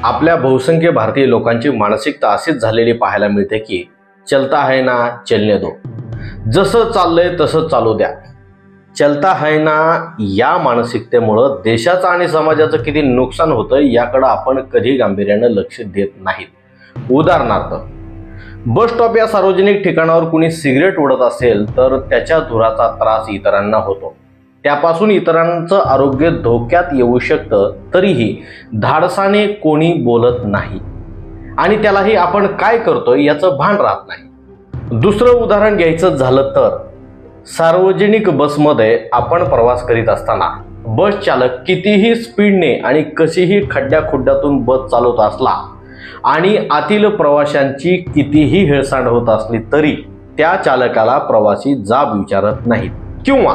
आपल्या बहुसंख्य भारतीय लोकांची मानसिकता अशीच झालेली पाहायला मिळते की चलता है ना चलने दो, जसं चाललंय तसं चालू द्या। चलता है ना या मानसिकतेमुळे देशाचं आणि समाजाचं किती नुकसान होतं याकडे आपण कधी गांभीर्याने लक्ष देत नाहीत। उदाहरणार्थ, बस स्टॉप या सार्वजनिक ठिकाणावर कुणी सिगरेट ओढत असेल तर त्याच्या धुराचा त्रास इतरांना होतो, त्यापासून इतरांचं आरोग्य धोक्यात येऊ शकतं, तरीही धाडसाने कोणी बोलत नाही आणि त्यालाही आपण काय करतोय याचं भान राहत नाही। दुसरं उदाहरण घ्यायचं झालं तर सार्वजनिक बसमध्ये आपण प्रवास करीत असताना बस चालक कितीही स्पीडने आणि कशीही खड्ड्याखुड्ड्यातून बस चालवत असला आणि आतील प्रवाशांची कितीही हेळसांड होत असली तरी त्या चालकाला प्रवासी जाब विचारत नाहीत, किंवा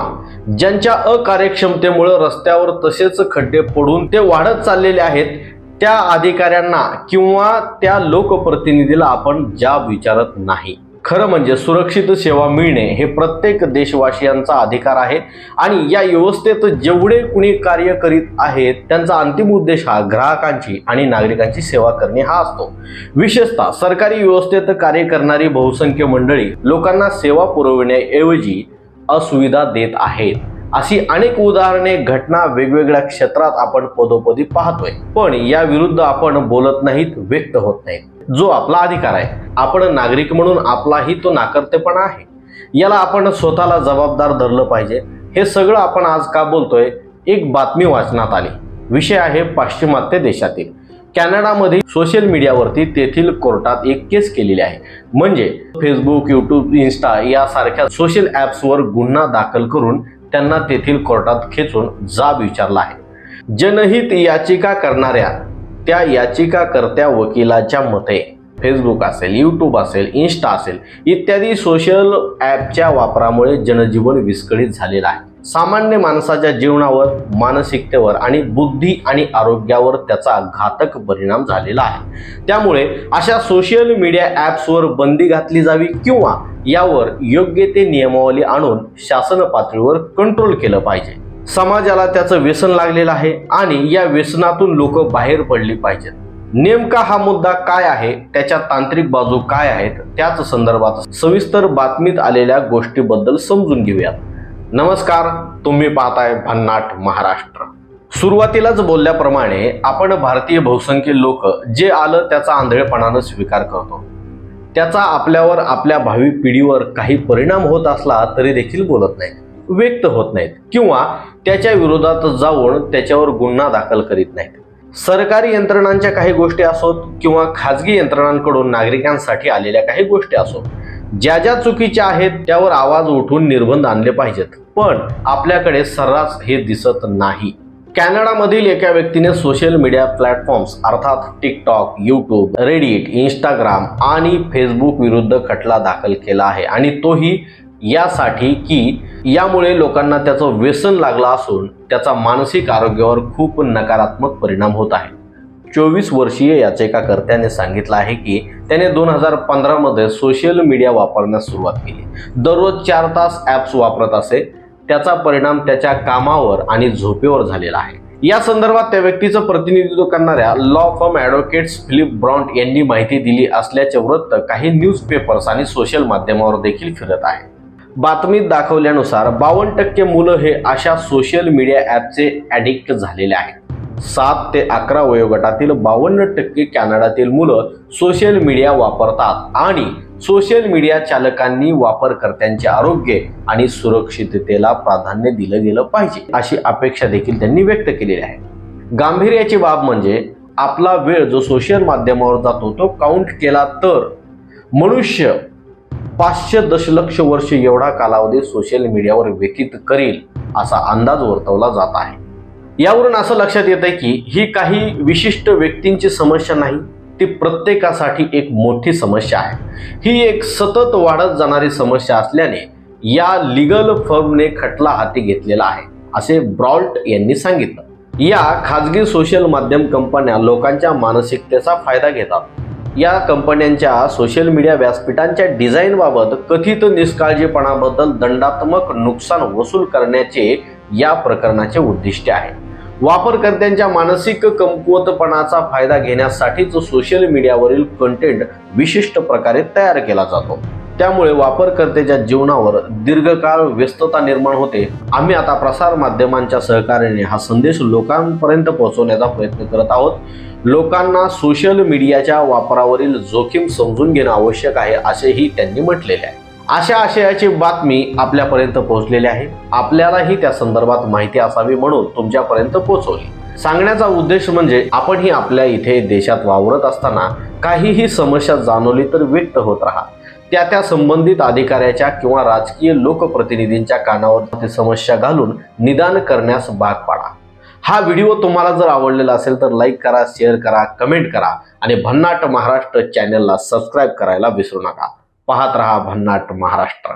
ज्यांच्या अकार्यक्षमतेमुळे रस्त्यावर तसेच खड्डे पडून ते वाढत चाललेले आहेत त्या अधिकाऱ्यांना किंवा त्या लोकप्रतिनिधीला आपण जाब विचारत नाही। खरं म्हणजे सुरक्षित सेवा मिळणे हे प्रत्येक देशवासियांचा अधिकार आहे आणि या व्यवस्थेत जेवढे कुणी कार्य करीत आहेत त्यांचा अंतिम उद्देश हा ग्राहकांची आणि नागरिकांची सेवा करणे हा असतो। विशेषतः सरकारी व्यवस्थेत कार्य करणारी बहुसंख्य मंडळी लोकांना सेवा पुरवण्याऐवजी असुविधा देत आहेत। अशी अनेक उदाहरणे घटना वेगवेगळ्या क्षेत्रात आपण पदोपदी पाहतोय, पण या विरुद्ध आपण बोलत नाहीत, व्यक्त होत नाहीत। जो आपला अधिकार आहे, आपण नागरिक म्हणून आपलाही तो नाकर्तेपणा आहे, याला आपण स्वतःला जबाबदार धरलं पाहिजे। हे सगळं आपण आज का बोलतोय? एक बातमी वाचनात आली, विषय आहे पाश्चिमात्य देशातील कॅनडामध्ये सोशल मीडियावरती तेथील कोर्टात एक केस केलेली आहे। म्हणजे फेसबुक, यूट्यूब, इन्स्टा यासारख्या सोशल ॲप्सवर गुन्हा दाखल करून त्यांना तेथील कोर्टात खेचून जाब विचारला आहे। जनहित याचिका करणाऱ्या त्या याचिकाकर्त्या वकिलाच्या मते फेसबुक असेल, यूट्यूब असेल, इन्स्टा असेल इत्यादी सोशल ॲपच्या वापरामुळे जनजीवन विस्कळीत झालेलं आहे। सामान्य माणसाच्या जीवनावर, मानसिकतेवर आणि बुद्धी आणि आरोग्यावर त्याचा घातक परिणाम झालेला आहे। त्यामुळे अशा सोशल मीडिया ॲप्सवर बंदी घातली जावी किंवा यावर योग्य ते नियमावली आणून शासन पातळीवर कंट्रोल केलं पाहिजे। समाजाला त्याचं व्यसन लागलेलं आहे आणि या व्यसनातून लोक बाहेर पडली पाहिजेत। नेमका हा मुद्दा काय आहे, त्याच्या तांत्रिक बाजू काय आहेत, त्याच संदर्भात सविस्तर बातमीत आलेल्या गोष्टीबद्दल समजून घेऊयात। नमस्कार, तुम्ही पाहताय भन्नाट महाराष्ट्र। सुरुवातीलाच बोलल्याप्रमाणे आपण भारतीय बहुसंख्य लोक जे आलं त्याचा आंधळेपणाने स्वीकार करतो, त्याचा आपल्यावर, आपल्या भावी पिढीवर काही परिणाम होत असला तरी देखील बोलत नाहीत, व्यक्त होत नाहीत किंवा त्याच्या विरोधात जाऊन त्याच्यावर गुन्हा दाखल करीत नाहीत। सरकारी यंत्रणांच्या काही गोष्टी असोत किंवा खाजगी यंत्रणांकडून नागरिकांसाठी आलेल्या काही गोष्टी असोत, ज्या ज्या चुकीच्या आहेत त्यावर आवाज उठवून निर्बंध आणले पाहिजेत, पण आपल्याकडे सर्रास हे दिसत नाही। कॅनडामधील एका व्यक्तीने सोशल मीडिया प्लॅटफॉर्म्स अर्थात टिकटॉक, यूट्यूब, रेडिट, इंस्टाग्राम आणि फेसबुक विरुद्ध खटला दाखल केला आहे आणि तोही यासाठी की यामुळे लोकांना त्याचं व्यसन लागलं असून त्याचा मानसिक आरोग्यावर खूप नकारात्मक परिणाम होत आहे। 24 वर्षीय याचिकाकर्त्याने सांगितलं आहे की त्याने 2015 मध्ये सोशल मीडिया वापरण्यास सुरुवात केली, दररोज 4 तास ॲप्स वापरत असे, त्याचा परिणाम त्याच्या कामावर आणि झोपेवर झालेला आहे। या संदर्भात त्या व्यक्तीचं प्रतिनिधित्व करणाऱ्या लॉ फर्म ॲडव्होकेट्स फिलिप ब्रॉन्ट यांनी माहिती दिली असल्याचे वृत्त काही न्यूजपेपर्स आणि सोशल माध्यमावर देखील फिरत आहे। बातमीत दाखवल्यानुसार 52% मुलं हे अशा सोशल मीडिया ॲपचे ॲडिक्ट झालेले आहेत। 7 ते 11 वयोगटातील 52% कॅनडातील मुलं सोशल मीडिया वापरतात आणि सोशल मीडिया चालकांनी वापरकर्त्यांचे आरोग्य आणि सुरक्षिततेला प्राधान्य दिलं गेलं पाहिजे अशी अपेक्षा देखील त्यांनी व्यक्त केलेली आहे। गांभीर्याची बाब म्हणजे आपला वेळ जो सोशल माध्यमावर जातो तो काउंट केला तर मनुष्य 500 दशलक्ष वर्ष एवढा कालावधी सोशल मीडियावर व्यतीत करेल असा अंदाज वर्तवला जात आहे। यावरून असं लक्षात येतं की ही काही विशिष्ट व्यक्तींची समस्या नाही, ती प्रत्येकासाठी एक मोठी समस्या आहे। ही एक सतत वाढत जाणारी समस्या असल्याने या लीगल फर्मने खटला हाती घेतलेला आहे असे ब्रॉल्ट यांनी सांगितलं। या खाजगी सोशल माध्यम कंपन्या लोकांच्या मानसिकतेचा फायदा घेतात। या कंपन्यांच्या सोशल मीडिया व्यासपीठांच्या डिझाईनबाबत कथित निष्काळजीपणाबद्दल दंडात्मक नुकसान वसूल करण्याचे या प्रकरणाचे उद्दिष्ट आहे। वापरकर्त्यांच्या मानसिक कमकुवतपणाचा फायदा घेण्यासाठीच सोशल मीडियावरील कंटेंट विशिष्ट प्रकारे तयार केला जातो। त्यामुळे वापरकर्त्याच्या जीवनावर दीर्घकाळ व्यस्तता निर्माण होते। आम्ही आता प्रसार माध्यमांच्या सहकार्याने हा संदेश लोकांपर्यंत पोहोचवण्याचा प्रयत्न करत आहोत। लोकांना सोशल मीडियाच्या वापरावरील जोखीम समजून घेणं आवश्यक आहे असेही त्यांनी म्हटलेले आहे। अशा आशयाची बातमी आपल्यापर्यंत पोहोचलेली आहे। आपल्यालाही त्या संदर्भात माहिती असावी म्हणून तुमच्यापर्यंत पोहोचवली। सांगण्याचा उद्देश म्हणजे आपणही आपल्या इथे देशात वावरत असताना काहीही समस्या जाणवली तर व्यक्त होत राहा। त्या संबंधित अधिकाऱ्याच्या किंवा राजकीय लोकप्रतिनिधींच्या कानावर ती समस्या घालून निदान करण्यास भाग पाडा। हा व्हिडिओ तुम्हाला जर आवडलेला असेल तर लाईक करा, शेअर करा, कमेंट करा आणि भन्नाट महाराष्ट्र चॅनलला सबस्क्राईब करायला विसरू नका। पाहत रहा भन्नाट महाराष्ट्र।